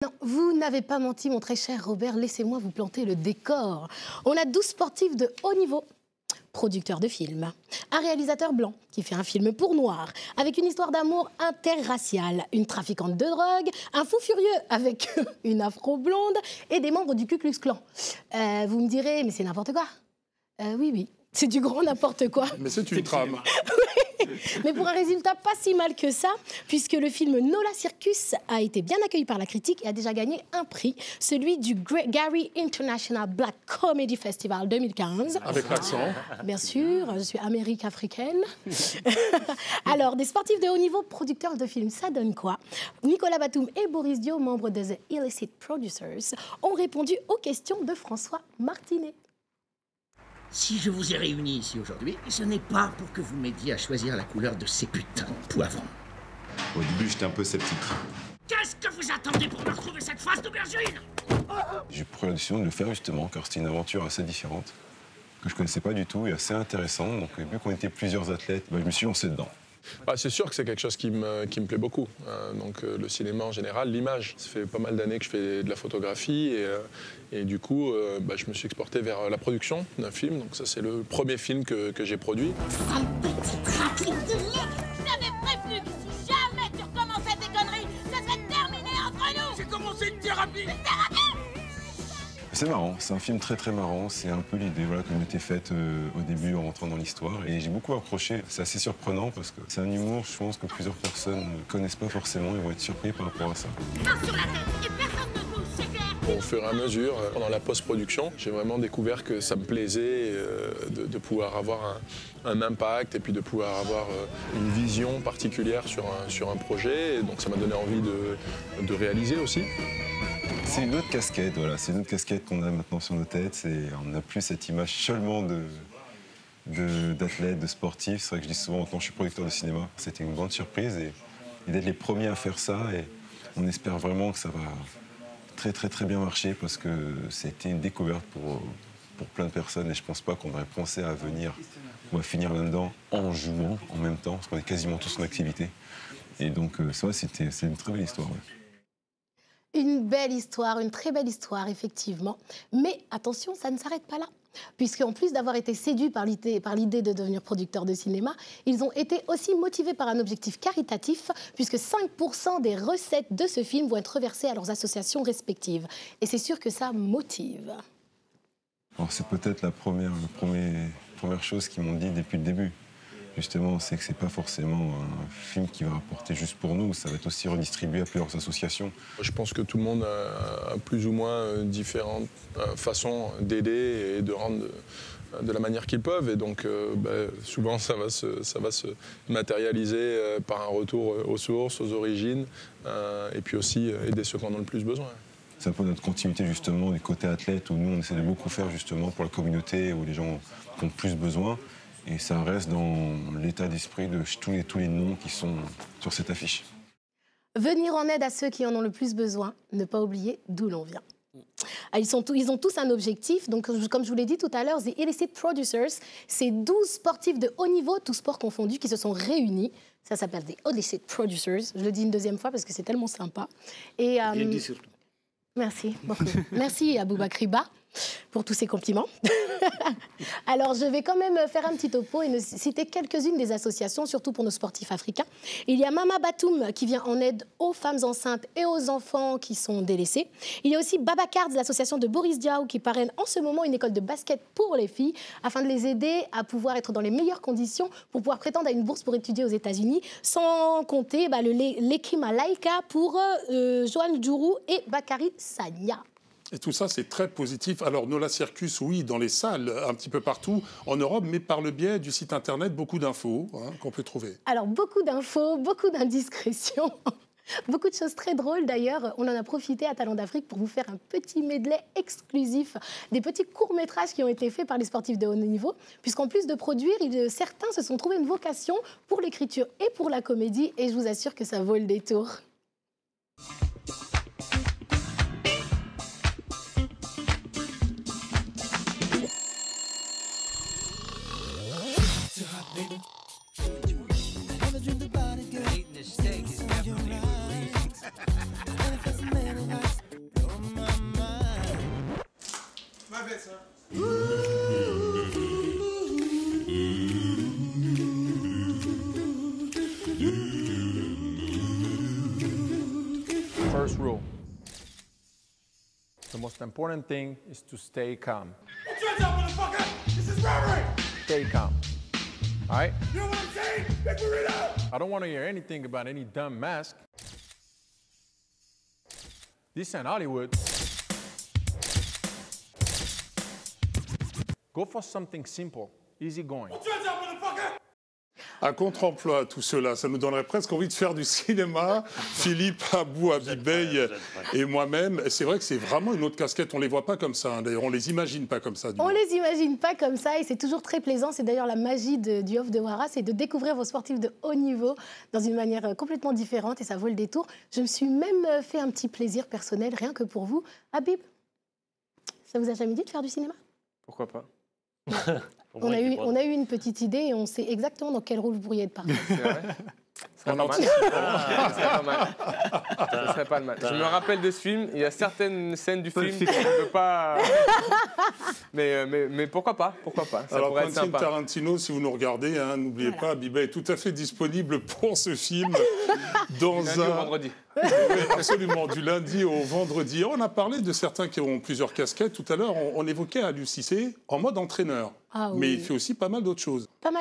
Non, vous n'avez pas menti, mon très cher Robert. Laissez-moi vous planter le décor. On a 12 sportifs de haut niveau, producteurs de films, un réalisateur blanc qui fait un film pour noirs, avec une histoire d'amour interraciale, une trafiquante de drogue, un fou furieux avec une afro-blonde et des membres du Ku Klux Klan. Vous me direz, mais c'est n'importe quoi. Oui, c'est du grand n'importe quoi. Mais c'est une trame. Mais pour un résultat pas si mal que ça, puisque le film Nola Circus a été bien accueilli par la critique et a déjà gagné un prix, celui du Gary International Black Comedy Festival 2015. Avec l'accent. Bien sûr, je suis amérique-africaine. Alors, des sportifs de haut niveau, producteurs de films, ça donne quoi? Nicolas Batum et Boris Dio, membres de The Illicit Producers, ont répondu aux questions de François Martinet. Si je vous ai réunis ici aujourd'hui, ce n'est pas pour que vous m'aidiez à choisir la couleur de ces putains de poivrons. Au début, j'étais un peu sceptique. Qu'est-ce que vous attendez pour me retrouver cette face d'aubergine? J'ai pris la décision de le faire justement, car c'était une aventure assez différente, que je connaissais pas du tout et assez intéressante. Donc, vu qu'on était plusieurs athlètes, je me suis lancé dedans. C'est sûr que c'est quelque chose qui me plaît beaucoup. Le cinéma en général, l'image. Ça fait pas mal d'années que je fais de la photographie et du coup, je me suis exporté vers la production d'un film. Donc ça, c'est le premier film que j'ai produit. Sale petite raclette de lait! Je t'avais prévenu que si jamais tu recommençais tes conneries, ça serait terminé entre nous! J'ai commencé une thérapie! Une thérapie! C'est marrant, c'est un film très très marrant. C'est un peu l'idée qui m'était faite au début en rentrant dans l'histoire. Et j'ai beaucoup accroché. C'est assez surprenant parce que c'est un humour, je pense, que plusieurs personnes ne connaissent pas forcément. Ils vont être surpris par rapport à ça. Main sur la tête et personne ne bouge, c'est clair! Au fur et à mesure, pendant la post-production, j'ai vraiment découvert que ça me plaisait de pouvoir avoir un impact et puis de pouvoir avoir une vision particulière sur un projet. Et donc ça m'a donné envie de réaliser aussi. C'est une autre casquette, voilà. C'est une autre casquette qu'on a maintenant sur nos têtes. On n'a plus cette image seulement d'athlètes, de sportifs. C'est vrai que je dis souvent, quand je suis producteur de cinéma, c'était une grande surprise et d'être les premiers à faire ça. Et on espère vraiment que ça va très très très bien marcher parce que c'était une découverte pour plein de personnes et je pense pas qu'on aurait pensé à venir ou à finir là-dedans en jouant en même temps parce qu'on est quasiment tous en activité. Et donc ça, c'est une très belle histoire. Ouais. Une belle histoire, une très belle histoire, effectivement. Mais attention, ça ne s'arrête pas là. Puisqu'en plus d'avoir été séduits par l'idée de devenir producteurs de cinéma, ils ont été aussi motivés par un objectif caritatif, puisque 5% des recettes de ce film vont être reversées à leurs associations respectives. Et c'est sûr que ça motive. Alors c'est peut-être la première chose qu'ils m'ont dit depuis le début. Justement, c'est que c'est pas forcément un film qui va rapporter juste pour nous, ça va être aussi redistribué à plusieurs associations. Je pense que tout le monde a plus ou moins différentes façons d'aider et de rendre de la manière qu'ils peuvent. Et donc, souvent, ça va se matérialiser par un retour aux sources, aux origines, et puis aussi aider ceux qui en ont le plus besoin. C'est un peu notre continuité, justement, du côté athlète, où nous, on essaie de beaucoup faire, justement, pour la communauté, où les gens ont plus besoin. Et ça reste dans l'état d'esprit de tous les noms qui sont sur cette affiche. Venir en aide à ceux qui en ont le plus besoin, ne pas oublier d'où l'on vient. Ils ont tous un objectif. Donc, comme je vous l'ai dit tout à l'heure, The Illicit Producers, c'est 12 sportifs de haut niveau, tous sports confondus, qui se sont réunis. Ça s'appelle The Illicit Producers. Je le dis une deuxième fois parce que c'est tellement sympa. Et, Bien dit surtout. Merci beaucoup. Merci Aboubakry Ba pour tous ces compliments. Alors, je vais quand même faire un petit topo et citer quelques-unes des associations, surtout pour nos sportifs africains. Il y a Mama Batoum qui vient en aide aux femmes enceintes et aux enfants qui sont délaissés. Il y a aussi Babacards, l'association de Boris Diaw, qui parraine en ce moment une école de basket pour les filles, afin de les aider à pouvoir être dans les meilleures conditions pour pouvoir prétendre à une bourse pour étudier aux États-Unis, sans compter l'Ekima Laïka pour Joanne Djourou et Bakary Sagna. Et tout ça, c'est très positif. Alors, Nola Circus, oui, dans les salles, un petit peu partout en Europe, mais par le biais du site internet, beaucoup d'infos qu'on peut trouver. Alors, beaucoup d'infos, beaucoup d'indiscrétions. Beaucoup de choses très drôles d'ailleurs. On en a profité à Talents d'Afrique pour vous faire un petit medley exclusif des petits courts-métrages qui ont été faits par les sportifs de haut niveau. Puisqu'en plus de produire, certains se sont trouvés une vocation pour l'écriture et pour la comédie. Et je vous assure que ça vaut le détour. Eating a steak is definitely a relief. laisse. First rule. The most important thing is to stay calm. Put your hands up, motherfucker! This is robbery! Stay calm. All right? You know what I'm saying? Big burrito! I don't want to hear anything about any dumb mask. This ain't Hollywood. Go for something simple, easy going. Put your hands up, motherfucker! Un contre-emploi, tout cela, ça nous donnerait presque envie de faire du cinéma. Philippe, Abou, Abibey et moi-même. C'est vrai que c'est vraiment une autre casquette. On ne les voit pas comme ça. Hein. D'ailleurs, on ne les imagine pas comme ça. On ne les imagine pas comme ça et c'est toujours très plaisant. C'est d'ailleurs la magie du off de Wara, c'est de découvrir vos sportifs de haut niveau dans une manière complètement différente et ça vaut le détour. Je me suis même fait un petit plaisir personnel, rien que pour vous. Habib, ça vous a jamais dit de faire du cinéma? Pourquoi pas? On a eu une petite idée et on sait exactement dans quel rôle vous pourriez être parti. C'est vrai? Ça serait pas mal. Ça serait pas mal. Je me rappelle de ce film. Il y a certaines scènes du film que je ne peux pas. Mais pourquoi pas? Pourquoi pas? Ça Alors, pourrait être Quentin sympa. Tarantino, si vous nous regardez, hein, n'oubliez pas, Abibey est tout à fait disponible pour ce film dans Lundi au vendredi. Oui, absolument, du lundi au vendredi. On a parlé de certains qui ont plusieurs casquettes. Tout à l'heure, on évoquait Aliou Cissé en mode entraîneur. Ah oui. Mais il fait aussi pas mal d'autres choses. Pas mal.